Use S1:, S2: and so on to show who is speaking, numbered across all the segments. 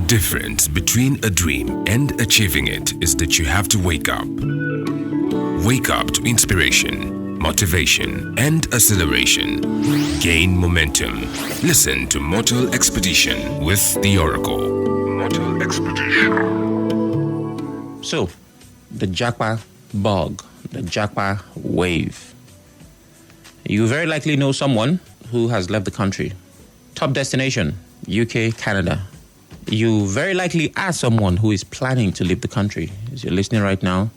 S1: difference between a dream and achieving it is that you have to wake up. Wake up to inspiration, motivation, and acceleration. Gain momentum. Listen to Mortal Expedition with the Oracle. Mortal Expedition.
S2: So, the japa bug, the japa wave. You very likely know someone who has left the country. Top destination, UK, Canada. You very likely are someone who is planning to leave the country. As you're listening right now,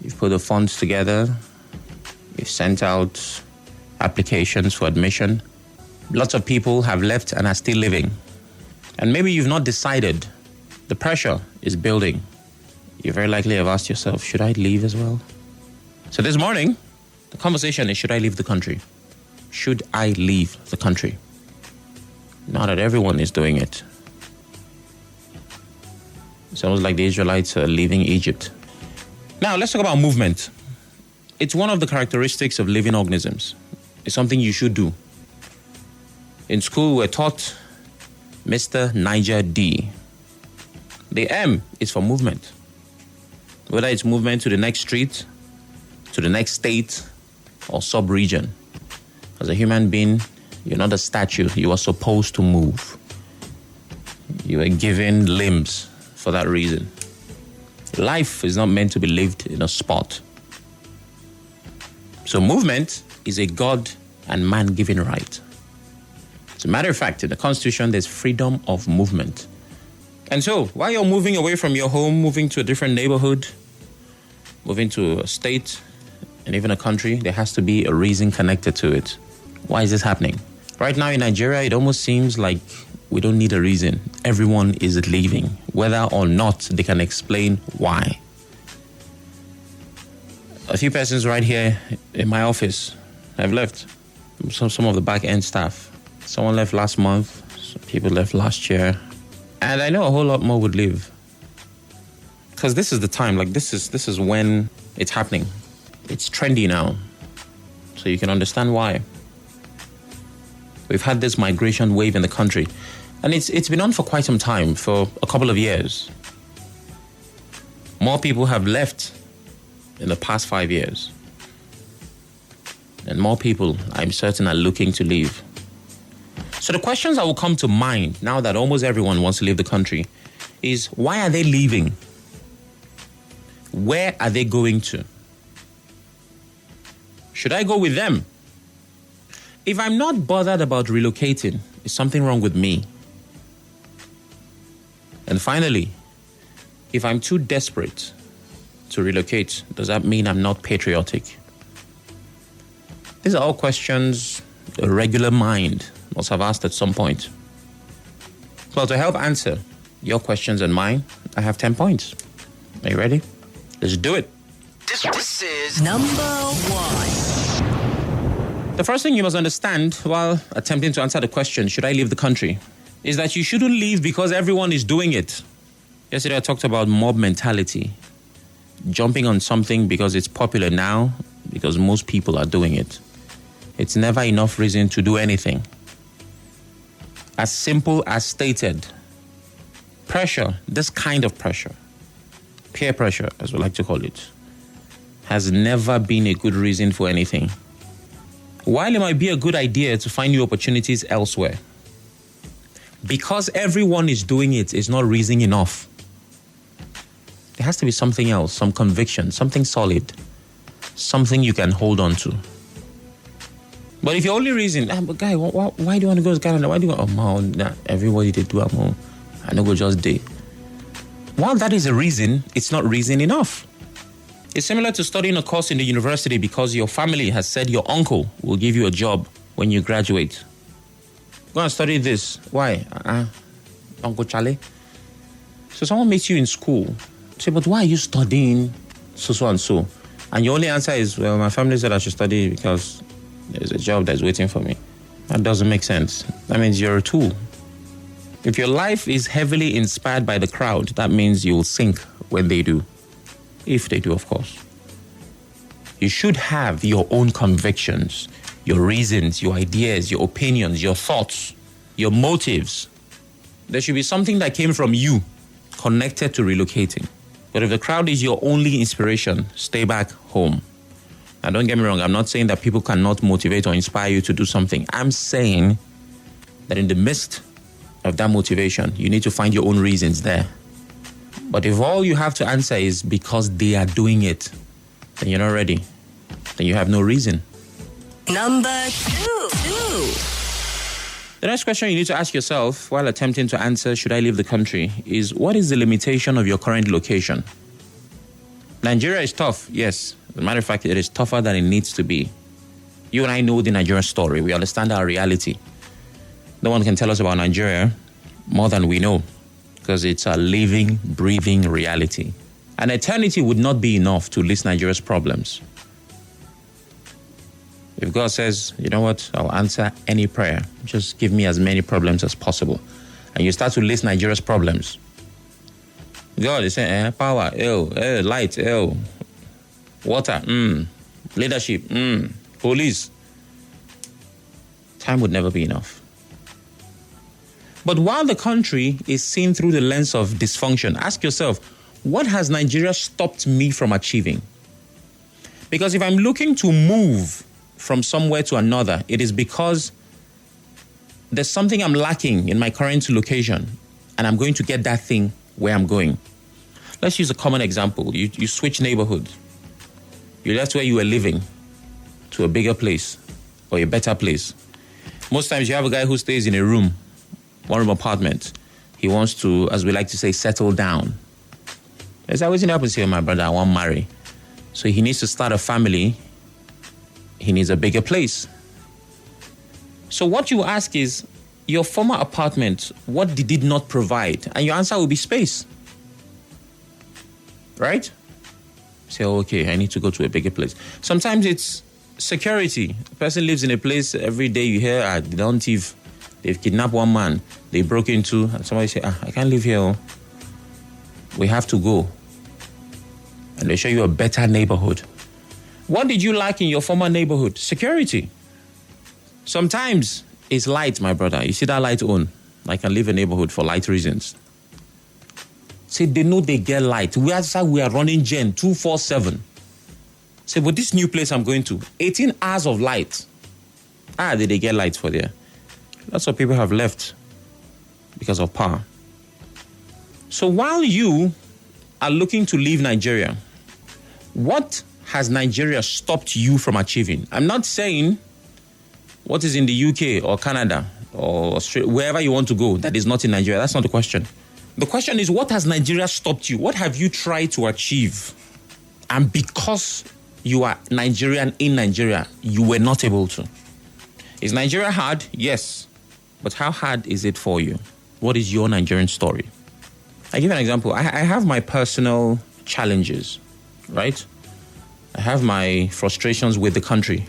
S2: you've put the funds together, you've sent out applications for admission. Lots of people have left and are still living. And maybe you've not decided. The pressure is building. You very likely have asked yourself, should I leave as well? So this morning, the conversation is, should I leave the country? Should I leave the country? Now that everyone is doing it. It's almost like the Israelites are leaving Egypt. Now, let's talk about movement. It's one of the characteristics of living organisms. It's something you should do. In school, we're taught Mr. Niger D. The M is for movement. Whether it's movement to the next street, to the next state, or sub-region. As a human being, you're not a statue. You are supposed to move. You are given limbs for that reason. Life is not meant to be lived in a spot. So movement is a God and man-given right. As a matter of fact, in the Constitution, there's freedom of movement. And so, while you're moving away from your home, moving to a different neighborhood, moving to a state, and even a country, there has to be a reason connected to it. Why is this happening? Right now in Nigeria, it almost seems like we don't need a reason. Everyone is leaving, whether or not they can explain why. A few persons right here in my office have left. Some of the back-end staff. Someone left last month. Some people left last year. And I know a whole lot more would leave. Because this is the time, like this is when it's happening. It's trendy now. So you can understand why. We've had this migration wave in the country. And it's been on for quite some time, for a couple of years. More people have left in the past 5 years. And more people, I'm certain, are looking to leave. So the questions that will come to mind now that almost everyone wants to leave the country is, why are they leaving? Where are they going to? Should I go with them? If I'm not bothered about relocating, is something wrong with me? And finally, if I'm too desperate to relocate, does that mean I'm not patriotic? These are all questions a regular mind must have asked at some point. Well, to help answer your questions and mine, I have 10 points. Are you ready? Let's do it.
S3: This is number one.
S2: The first thing you must understand while attempting to answer the question, should I leave the country, is that you shouldn't leave because everyone is doing it. Yesterday I talked about mob mentality. Jumping on something because it's popular now, because most people are doing it. It's never enough reason to do anything. As simple as stated, pressure, this kind of pressure, peer pressure as we like to call it, has never been a good reason for anything. While it might be a good idea to find new opportunities elsewhere, because everyone is doing it is not reason enough. There has to be something else, some conviction, something solid, something you can hold on to. But if your only reason, but guy, why do you want to go to Canada? Why do you want, everybody did do it, I know go just day. While that is a reason, it's not reason enough. It's similar to studying a course in the university because your family has said your uncle will give you a job when you graduate. Go and study this. Why? Uncle Charlie. So someone meets you in school. Say, but why are you studying so and so? And your only answer is, well, my family said I should study because there's a job that's waiting for me. That doesn't make sense. That means you're a tool. If your life is heavily inspired by the crowd, that means you'll sink when they do. If they do, of course. You should have your own convictions, your reasons, your ideas, your opinions, your thoughts, your motives. There should be something that came from you, connected to relocating. But if the crowd is your only inspiration, stay back home. Now, don't get me wrong. I'm not saying that people cannot motivate or inspire you to do something. I'm saying that in the midst of that motivation, you need to find your own reasons there. But if all you have to answer is because they are doing it, then you're not ready. Then you have no reason.
S3: Number 2.
S2: The next question you need to ask yourself while attempting to answer, should I leave the country, is what is the limitation of your current location? Nigeria is tough, yes. As a matter of fact, it is tougher than it needs to be. You and I know the Nigerian story. We understand our reality. No one can tell us about Nigeria more than we know, because it's a living, breathing reality. An eternity would not be enough to list Nigeria's problems. If God says, you know what, I'll answer any prayer, just give me as many problems as possible, and you start to list Nigeria's problems, God is saying, power, light, water, leadership, police. Time would never be enough. But while the country is seen through the lens of dysfunction, ask yourself, what has Nigeria stopped me from achieving? Because if I'm looking to move from somewhere to another, it is because there's something I'm lacking in my current location, and I'm going to get that thing where I'm going. Let's use a common example. You switch neighborhood. You left where you were living to a bigger place or a better place. Most times you have a guy who stays in a room, one-room apartment. He wants to, as we like to say, settle down. There's always an happens here, my brother, I want to marry. So he needs to start a family. He needs a bigger place. So what you ask is, your former apartment, what did it not provide? And your answer will be space. Right? Say, okay, I need to go to a bigger place. Sometimes it's security. A person lives in a place, every day you hear, they don't thief. They've kidnapped one man. They broke into, and somebody say, I can't live here. We have to go. And they show you a better neighborhood. What did you lack in your former neighborhood? Security. Sometimes it's light, my brother. You see that light on? I can leave a neighborhood for light reasons. Say, they know they get light. We are running Gen 247. Say, but this new place I'm going to, 18 hours of light. Did they get light for there? Lots of people have left because of power. So while you are looking to leave Nigeria, what has Nigeria stopped you from achieving? I'm not saying what is in the UK or Canada or Australia, wherever you want to go that is not in Nigeria. That's not the question. The question is, what has Nigeria stopped you? What have you tried to achieve? And because you are Nigerian in Nigeria, you were not able to. Is Nigeria hard? Yes. But how hard is it for you? What is your Nigerian story? I give an example. I have my personal challenges, right? I have my frustrations with the country.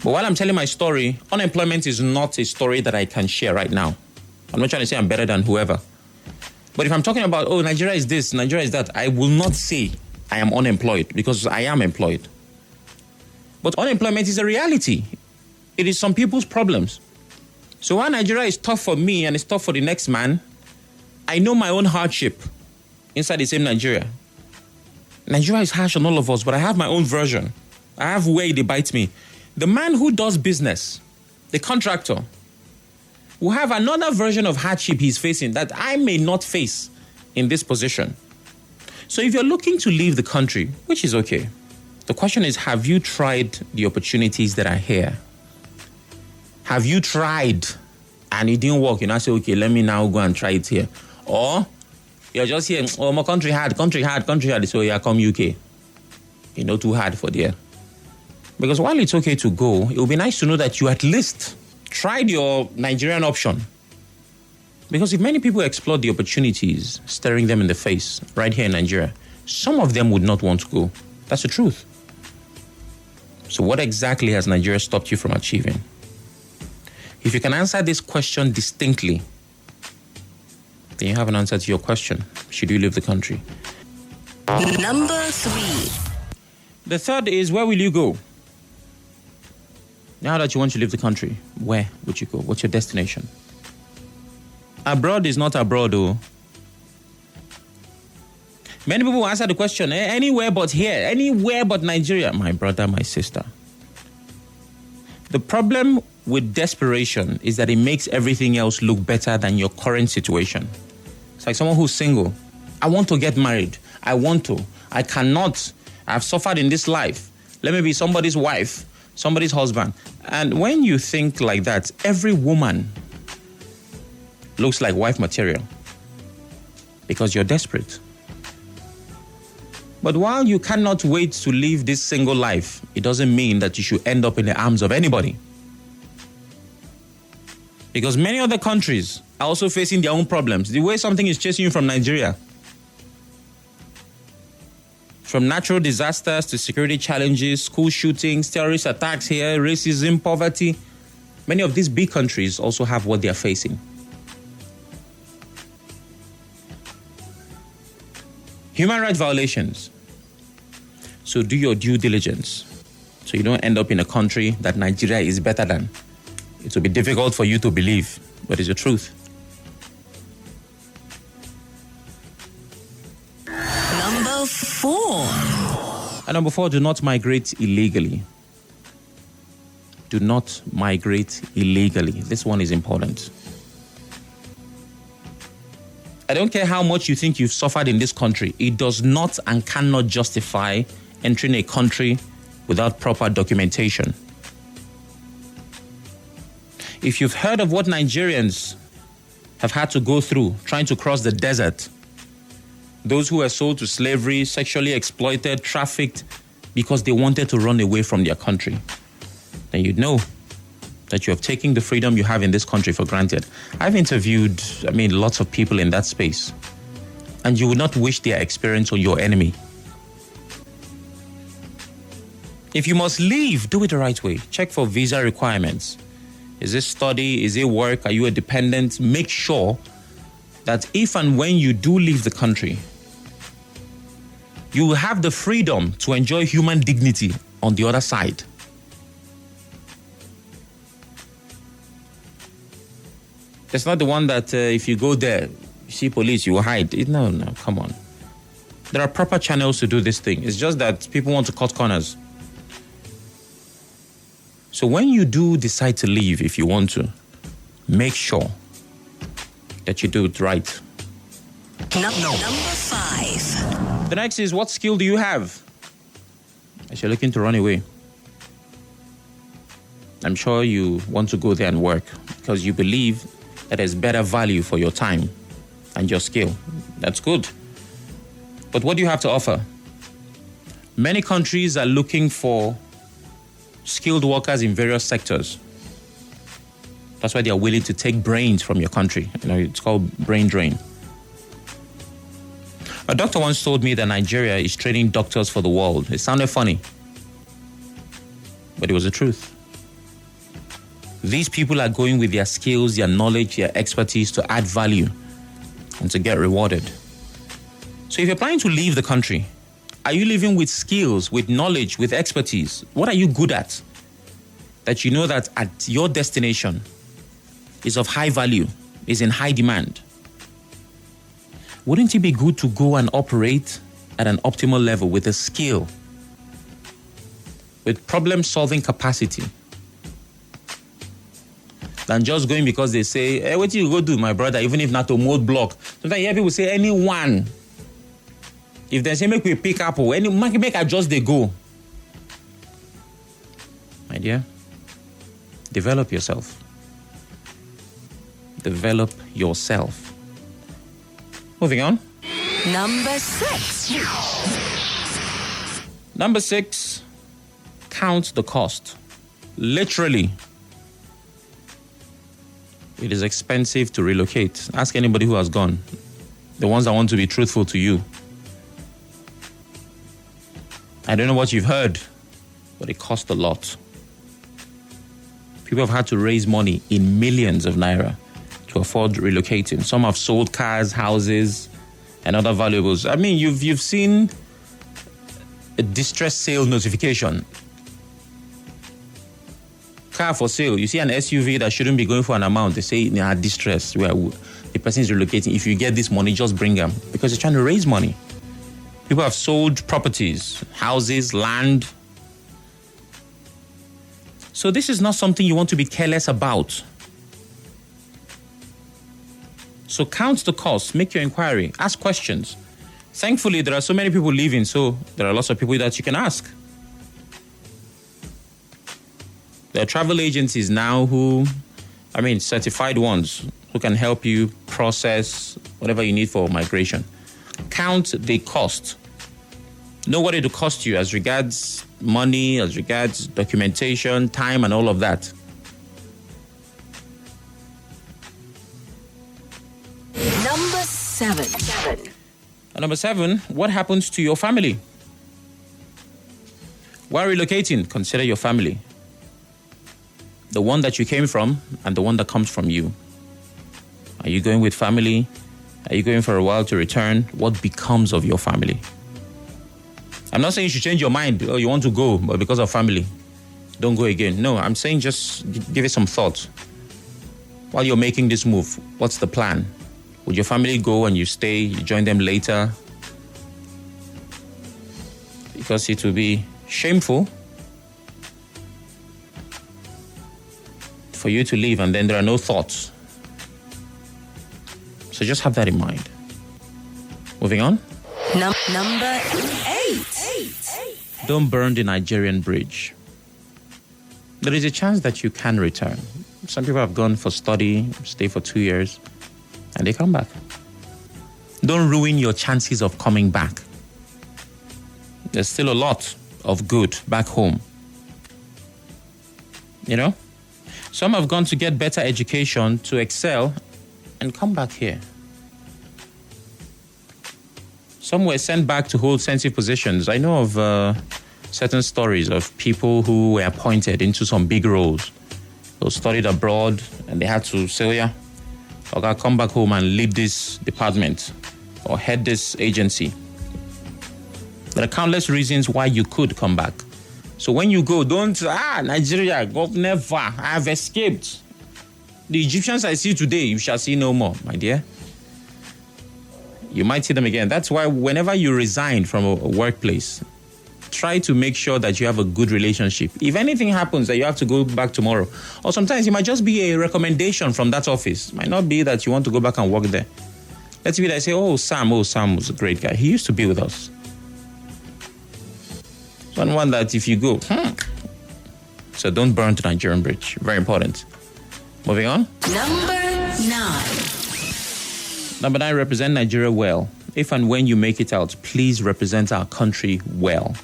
S2: But while I'm telling my story, unemployment is not a story that I can share right now. I'm not trying to say I'm better than whoever. But if I'm talking about, Nigeria is this, Nigeria is that, I will not say I am unemployed because I am employed. But unemployment is a reality. It is some people's problems. So while Nigeria is tough for me and it's tough for the next man, I know my own hardship inside the same Nigeria. Nigeria is harsh on all of us, but I have my own version. I have where they bite me. The man who does business, the contractor, will have another version of hardship he's facing that I may not face in this position. So if you're looking to leave the country, which is okay, the question is, have you tried the opportunities that are here? Have you tried and it didn't work? You now say, okay, let me now go and try it here. Or you're just here, my country hard. So yeah, come UK. Too hard for there. Because while it's okay to go, it would be nice to know that you at least tried your Nigerian option. Because if many people explored the opportunities staring them in the face right here in Nigeria, some of them would not want to go. That's the truth. So what exactly has Nigeria stopped you from achieving? If you can answer this question distinctly, then you have an answer to your question. Should you leave the country?
S3: Number 3.
S2: The third is, where will you go? Now that you want to leave the country, where would you go? What's your destination? Abroad is not abroad, though. Many people answer the question, anywhere but here, anywhere but Nigeria. My brother, my sister. The problem with desperation is that it makes everything else look better than your current situation. It's like someone who's single. I want to get married. I want to. I cannot. I've suffered in this life. Let me be somebody's wife, somebody's husband. And when you think like that, every woman looks like wife material because you're desperate. But while you cannot wait to live this single life, it doesn't mean that you should end up in the arms of anybody. Because many other countries are also facing their own problems. The way something is chasing you from Nigeria, from natural disasters to security challenges, school shootings, terrorist attacks here, racism, poverty, many of these big countries also have what they are facing. Human rights violations. So do your due diligence so you don't end up in a country that Nigeria is better than. It will be difficult for you to believe, but it's the truth.
S3: Number 4.
S2: And number 4, do not migrate illegally. Do not migrate illegally. This one is important. I don't care how much you think you've suffered in this country. It does not and cannot justify entering a country without proper documentation. If you've heard of what Nigerians have had to go through trying to cross the desert, those who were sold to slavery, sexually exploited, trafficked because they wanted to run away from their country, then you'd know that you have taken the freedom you have in this country for granted. I've interviewed, lots of people in that space, and you would not wish their experience on your enemy. If you must leave, do it the right way. Check for visa requirements. Is it study? Is it work? Are you a dependent? Make sure that if and when you do leave the country, you will have the freedom to enjoy human dignity on the other side. It's not the one that if you go there, you see police, you will hide. No, come on. There are proper channels to do this thing. It's just that people want to cut corners. So when you do decide to leave, if you want to, make sure that you do it right.
S3: Number 5.
S2: The next is, what skill do you have? As you're looking to run away, I'm sure you want to go there and work because you believe that there's better value for your time and your skill. That's good. But what do you have to offer? Many countries are looking for skilled workers in various sectors. That's why they are willing to take brains from your country. It's called brain drain. A doctor once told me that Nigeria is training doctors for the world. It sounded funny, but it was the truth. These people are going with their skills, their knowledge, their expertise to add value and to get rewarded. So if you're planning to leave the country, are you living with skills, with knowledge, with expertise? What are you good at? That you know that at your destination is of high value, is in high demand. Wouldn't it be good to go and operate at an optimal level with a skill, with problem-solving capacity, than just going because they say, hey, what do you go do, my brother, even if not to mold block? Sometimes you hear people say, anyone. If they say, make we pick up, make I just they go. My dear, develop yourself. Develop yourself. Moving on.
S3: Number 6.
S2: Number 6, count the cost. Literally. It is expensive to relocate. Ask anybody who has gone. The ones that want to be truthful to you. I don't know what you've heard, but it cost a lot. People have had to raise money in millions of naira to afford relocating. Some have sold cars, houses, and other valuables. You've seen a distress sale notification. Car for sale. You see an SUV that shouldn't be going for an amount. They say they are distress where the person is relocating. If you get this money, just bring them, because they're trying to raise money. People have sold properties, houses, land. So this is not something you want to be careless about. So count the cost, make your inquiry, ask questions. Thankfully, there are so many people leaving, so there are lots of people that you can ask. There are travel agencies now certified ones who can help you process whatever you need for migration. Count the cost. Know what it will cost you as regards money, as regards documentation, time, and all of that.
S3: Number 7.
S2: And number 7, what happens to your family? While relocating, consider your family. The one that you came from and the one that comes from you. Are you going with family? Are you going for a while to return? What becomes of your family? I'm not saying you should change your mind. Oh, you want to go, but because of family, don't go again. No, I'm saying just give it some thought. While you're making this move, what's the plan? Would your family go and you stay, you join them later? Because it will be shameful for you to leave and then there are no thoughts. So just have that in mind. Moving on.
S3: Number 8.
S2: Don't burn the Nigerian bridge. There is a chance that you can return. Some people have gone for study, stay for 2 years, and they come back. Don't ruin your chances of coming back. There's still a lot of good back home. You know? Some have gone to get better education, to excel, and come back here. Some were sent back to hold sensitive positions. I know of certain stories of people who were appointed into some big roles. They studied abroad and they had to say, oh yeah, okay, come back home and lead this department or head this agency. There are countless reasons why you could come back. So when you go, don't, Nigeria, God, never, I have escaped. The Egyptians I see today, you shall see no more, my dear. You might see them again. That's why whenever you resign from a workplace, try to make sure that you have a good relationship. If anything happens that you have to go back tomorrow, or sometimes it might just be a recommendation from that office. It might not be that you want to go back and work there. Let's be like, say, Sam was a great guy. He used to be with us. One that if you go, So don't burn the Nigerian bridge. Very important. Moving on. Number 9, represent Nigeria well. If and when you make it out, please represent our country well.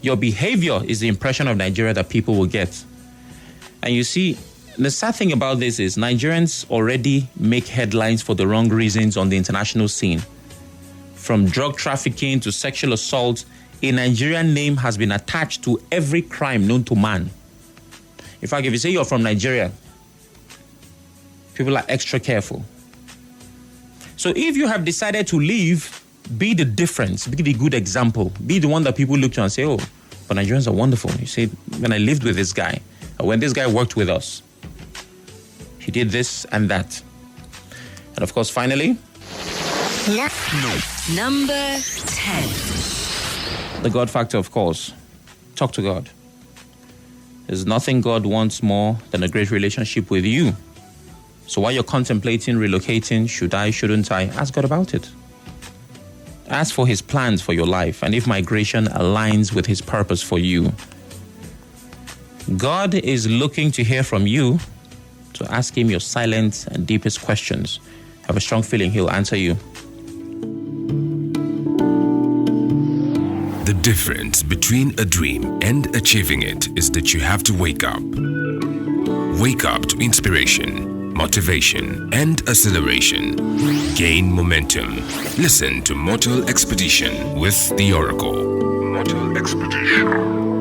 S2: Your behavior is the impression of Nigeria that people will get. And you see, the sad thing about this is Nigerians already make headlines for the wrong reasons on the international scene. From drug trafficking to sexual assault, a Nigerian name has been attached to every crime known to man. In fact, if you say you're from Nigeria, people are extra careful. So if you have decided to leave, be the difference, be the good example, be the one that people look to and say, oh, but Nigerians are wonderful. You say, when I lived with this guy, or when this guy worked with us, he did this and that. And of course, finally,
S3: Number 10.
S2: the God factor, of course. Talk to God. There's nothing God wants more than a great relationship with you. So while you're contemplating relocating, should I, shouldn't I, ask God about it. Ask for his plans for your life and if migration aligns with his purpose for you. God is looking to hear from you, so ask him your silent and deepest questions. I have a strong feeling he'll answer you.
S1: The difference between a dream and achieving it is that you have to wake up. Wake up to inspiration, motivation, and acceleration. Gain momentum. Listen to Mortal Expedition with the Oracle. Mortal Expedition.